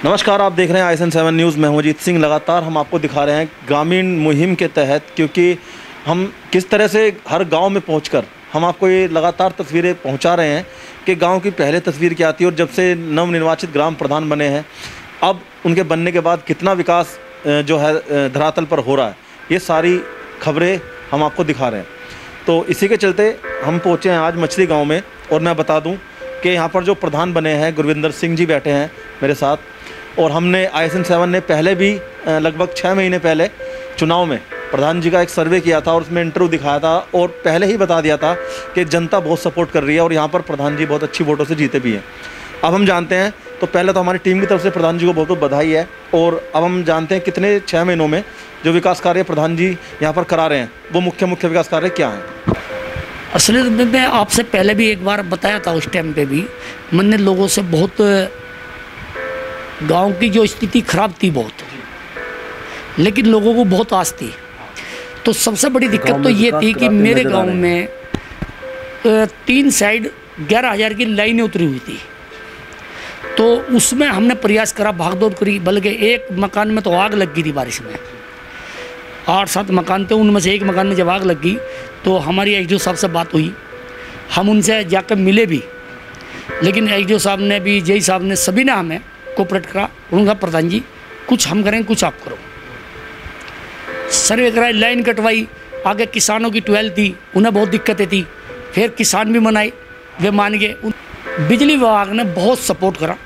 नमस्कार, आप देख रहे हैं ISN7 न्यूज़। मैं हूं अजीत सिंह। लगातार हम आपको दिखा रहे हैं ग्रामीण मुहिम के तहत, क्योंकि हम किस तरह से हर गांव में पहुंचकर हम आपको ये लगातार तस्वीरें पहुंचा रहे हैं कि गांव की पहले तस्वीर क्या आती है और जब से नवनिर्वाचित ग्राम प्रधान बने हैं अब उनके बनने के बाद कितना विकास जो है धरातल पर हो रहा है, ये सारी खबरें हम आपको दिखा रहे हैं। तो इसी के चलते हम पहुँचे हैं आज मछली गाँव में। और मैं बता दूँ कि यहाँ पर जो प्रधान बने हैं गुरविंदर सिंह जी बैठे हैं मेरे साथ। और हमने ISN7 ने पहले भी लगभग 6 महीने पहले चुनाव में प्रधान जी का एक सर्वे किया था और उसमें इंटरव्यू दिखाया था और पहले ही बता दिया था कि जनता बहुत सपोर्ट कर रही है और यहाँ पर प्रधान जी बहुत अच्छी वोटों से जीते भी हैं। अब हम जानते हैं, तो पहले तो हमारी टीम की तरफ से प्रधान जी को बहुत बहुत बधाई है। और अब हम जानते हैं कितने 6 महीनों में जो विकास कार्य प्रधान जी यहाँ पर करा रहे हैं वो मुख्य विकास कार्य क्या हैं। असली में मैं आपसे पहले भी एक बार बताया था, उस टाइम पे भी मैंने लोगों से बहुत गांव की जो स्थिति खराब थी बहुत, लेकिन लोगों को बहुत आस थी। तो सबसे बड़ी दिक्कत तो ये थी कि मेरे गांव में 3 साइड 11,000 की लाइनें उतरी हुई थी। तो उसमें हमने प्रयास करा, भागदौड़ करी, बल्कि एक मकान में तो आग लग गई थी बारिश में। 8-7 मकान थे, उनमें से एक मकान में जब आग लग गई तो हमारी एसडीओ साहब से बात हुई, हम उनसे जाकर मिले भी, लेकिन एसडीओ साहब ने भी, जेई साहब ने, सभी ने हमें कोऑपरेट करा। उनका प्रधान जी कुछ हम करें कुछ आप करो। सर्वे कराई, लाइन कटवाई, आगे किसानों की 12 थी, उन्हें बहुत दिक्कतें थी, फिर किसान भी मनाए, वे मान गए। बिजली विभाग ने बहुत सपोर्ट करा,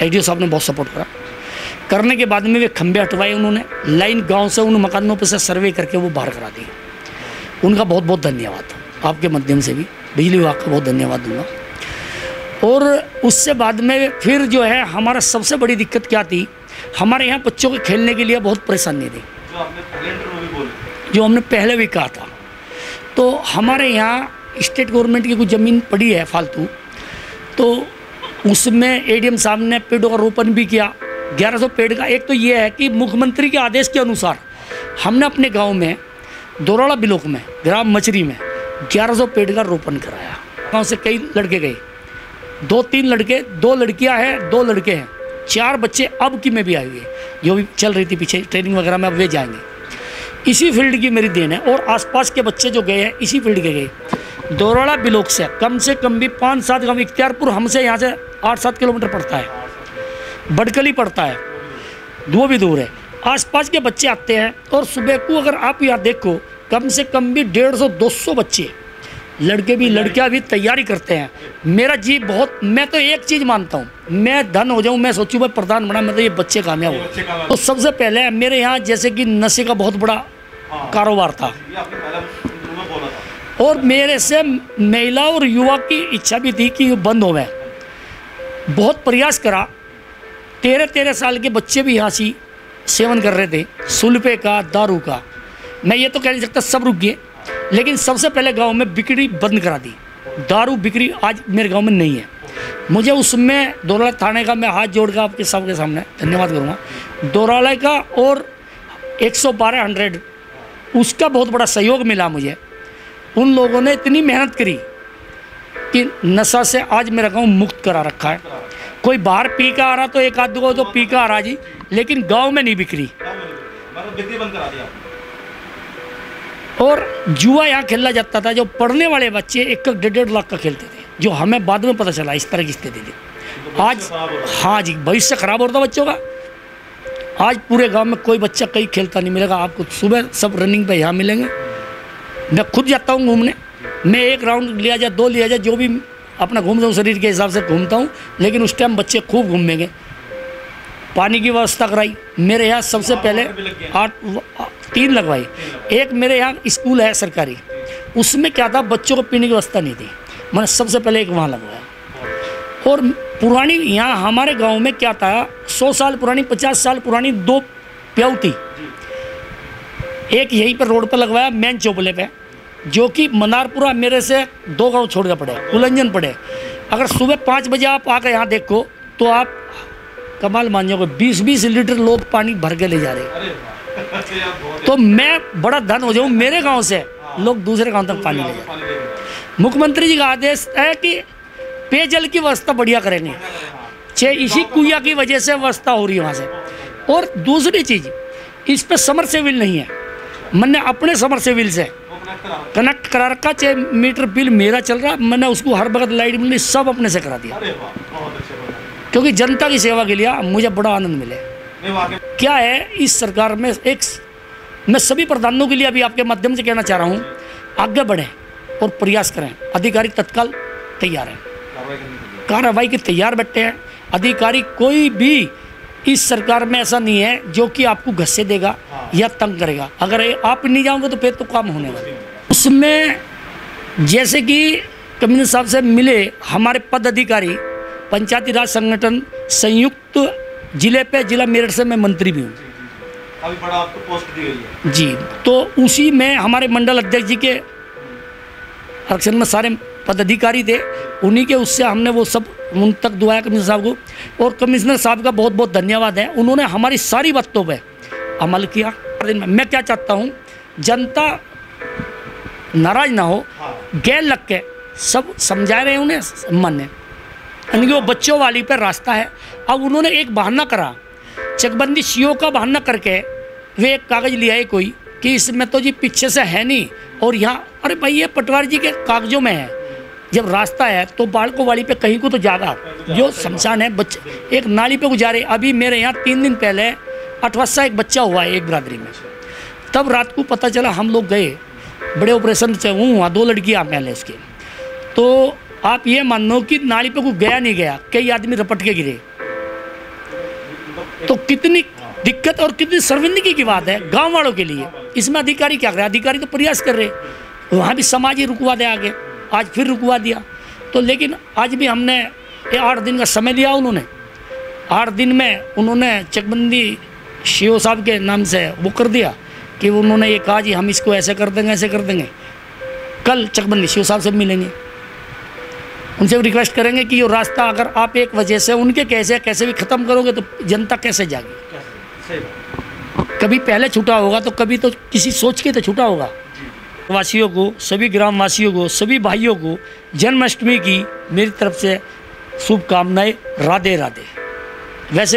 एसडीओ साहब ने बहुत सपोर्ट करा। करने के बाद में वे खंभे हटवाए उन्होंने, लाइन गांव से उन मकानों पर से सर्वे करके वो बाहर करा दी। उनका बहुत बहुत धन्यवाद, आपके माध्यम से भी बिजली विभाग का बहुत धन्यवाद दूंगा। और उससे बाद में फिर जो है हमारा सबसे बड़ी दिक्कत क्या थी, हमारे यहाँ बच्चों के खेलने के लिए बहुत परेशानी थी, जो हमने पहले भी कहा था। तो हमारे यहाँ स्टेट गवर्नमेंट की कुछ ज़मीन पड़ी है फालतू, तो उसमें एडीएम साहब ने पेड़ों का रोपण भी किया, 1100 पेड़ का। एक तो ये है कि मुख्यमंत्री के आदेश के अनुसार हमने अपने गांव में दोराड़ा ब्लॉक में ग्राम मचरी में 1100 पेड़ का रोपण कराया। गांव से कई लड़के गए, 2-3 लड़के, 2 लड़कियां हैं, 2 लड़के हैं, 4 बच्चे अब की में भी आए हुए जो भी चल रही थी पीछे ट्रेनिंग वगैरह में, अब वे जाएंगे। इसी फील्ड की मेरी देन है। और आसपास के बच्चे जो गए हैं इसी फील्ड के गए। दोराड़ा ब्लॉक से कम भी 5-7 गाँव, इख्तियारपुर हमसे यहाँ से 8-7 किलोमीटर पड़ता है, बड़कली पड़ता है, वो भी दूर है। आसपास के बच्चे आते हैं और सुबह को अगर आप यहाँ देखो कम से कम भी 150-200 बच्चे, लड़के भी लड़कियाँ भी तैयारी करते हैं। मेरा जी बहुत, मैं तो एक चीज़ मानता हूँ, मैं धन हो जाऊँ, मैं सोचूँ भाई प्रधान बना, मैं तो ये बच्चे कामयाब हो। तो सबसे पहले मेरे यहाँ जैसे कि नशे का बहुत बड़ा कारोबार था और मेरे से महिला और युवा की इच्छा भी थी कि बंद हो। मैं बहुत प्रयास करा, 13-13 साल के बच्चे भी यहाँ से सेवन कर रहे थे, सुल्फे का, दारू का। मैं ये तो कह नहीं सकता सब रुक गए, लेकिन सबसे पहले गांव में बिक्री बंद करा दी। दारू बिक्री आज मेरे गांव में नहीं है। मुझे उसमें दोराला थाने का मैं हाथ जोड़ कर आपके सबके सामने धन्यवाद करूँगा, दोराला का और 112 उसका बहुत बड़ा सहयोग मिला मुझे। उन लोगों ने इतनी मेहनत करी कि नशा से आज मेरा गाँव मुक्त करा रखा है। कोई बाहर पी का आ रहा तो एक आध को तो पी का आ रहा जी, लेकिन गांव में नहीं बिक्री। और जुआ यहाँ खेला जाता था, जो पढ़ने वाले बच्चे 1-1.5 लाख का खेलते थे, जो हमें बाद में पता चला इस तरह की स्थिति थी। आज हाँ जी, भविष्य खराब होता बच्चों का। आज पूरे गांव में कोई बच्चा कहीं खेलता नहीं मिलेगा आपको। सुबह सब रनिंग पे यहाँ मिलेंगे। मैं खुद जाता हूँ घूमने, मैं 1 राउंड लिया जाए, 2 लिया जाए, जो भी अपना घूमता हूँ, शरीर के हिसाब से घूमता हूँ, लेकिन उस टाइम बच्चे खूब घूमेंगे। पानी की व्यवस्था कराई मेरे यहाँ, सबसे पहले 3 लगवाई। एक मेरे यहाँ स्कूल है सरकारी, उसमें क्या था, बच्चों को पीने की व्यवस्था नहीं थी, मैंने सबसे पहले एक वहाँ लगवाया। और पुरानी यहाँ हमारे गांव में क्या था, 100 साल पुरानी, 50 साल पुरानी 2 प्याऊ थी। एक यहीं पर रोड पर लगवाया मेन चौपले पे, जो कि मनारपुरा मेरे से 2 गांव छोड़ कर पड़े, उलंजन पड़े। अगर सुबह 5 बजे आप आकर यहाँ देखो तो आप कमाल मान जाओगे, 20-20 लीटर लोग पानी भर के ले जा रहे। तो मैं बड़ा धन हो जाऊँ, मेरे गांव से लोग दूसरे गांव तक पानी ले जा रहे। मुख्यमंत्री जी का आदेश है कि पेयजल की व्यवस्था बढ़िया करेंगे। चाहे इसी कुइया की वजह से अवस्था हो रही है वहाँ से। और दूसरी चीज़, इस पे समरसेबिल नहीं है, मैंने अपने समरसेबिल से कनेक्ट करा रखा, चाहे मीटर बिल मेरा चल रहा, मैंने उसको हर वक्त लाइट मिलनी सब अपने से करा दिया, क्योंकि जनता की सेवा के लिए मुझे बड़ा आनंद मिले। क्या है इस सरकार में, एक मैं सभी प्रधानों के लिए अभी आपके माध्यम से कहना चाह रहा हूँ, आगे बढ़ें और प्रयास करें। अधिकारी तत्काल तैयार हैं, कार्रवाई के तैयार बैठे हैं अधिकारी। कोई भी इस सरकार में ऐसा नहीं है जो कि आपको घस्से देगा या तंग करेगा। अगर आप नहीं जाओगे तो फिर तो काम होने वाला। उसमें जैसे कि कमिश्नर साहब से मिले हमारे पद अधिकारी, पंचायती राज संगठन संयुक्त जिले पे, जिला मेरठ से मैं मंत्री भी हूँ, अभी बड़ा आपको पोस्ट दी गई है जी। तो उसी में हमारे मंडल अध्यक्ष जी के आरक्षण में सारे पदाधिकारी थे, उन्हीं के उससे हमने वो सब उन तक दुआया कमिश्नर साहब को। और कमिश्नर साहब का बहुत बहुत धन्यवाद है, उन्होंने हमारी सारी बातों पे अमल किया। मैं क्या चाहता हूँ, जनता नाराज ना हो, गैर लग के सब समझा रहे हैं उन्हें मान्य, यानी वो बच्चों वाली पर रास्ता है। अब उन्होंने एक बहाना करा, चकबंदी सीओ का बहाना करके वे एक कागज़ लिया है कोई कि इसमें तो जी पीछे से है नहीं, और यहाँ अरे भाई ये पटवारी जी के कागजों में है। जब रास्ता है तो बालको वाली पे कहीं को तो जागा, जो शमशान है बच्चे एक नाली पे गुजारे। अभी मेरे यहाँ 3 दिन पहले 8 वर्ष एक बच्चा हुआ है एक बिरादरी में, तब रात को पता चला, हम लोग गए, बड़े ऑपरेशन से हुआ, 2 लड़कियाँ पहले इसके। तो आप ये मानो कि नाली पे कोई गया नहीं गया, कई आदमी रपट के गिरे। तो कितनी दिक्कत और कितनी शर्मिंदगी की बात है गांव वालों के लिए। इसमें अधिकारी क्या कर रहे हैं, अधिकारी तो प्रयास कर रहे, वहाँ भी समाज ही रुकवा दे आगे, आज फिर रुकवा दिया। तो लेकिन आज भी हमने 8 दिन का समय लिया, उन्होंने 8 दिन में उन्होंने चकबंदी सीओ साहब के नाम से वो कर दिया कि उन्होंने ये कहा जी हम इसको ऐसे कर देंगे, ऐसे कर देंगे। कल चकबंदी सीओ साहब से मिलेंगे, उनसे रिक्वेस्ट करेंगे कि ये रास्ता अगर आप एक वजह से उनके कैसे भी ख़त्म करोगे तो जनता कैसे जाएगी। कभी पहले छूटा होगा तो कभी तो किसी सोच के तो छूटा होगा। वासियों को, सभी ग्राम वासियों को, सभी भाइयों को जन्माष्टमी की मेरी तरफ से शुभकामनाएं। राधे राधे। वैसे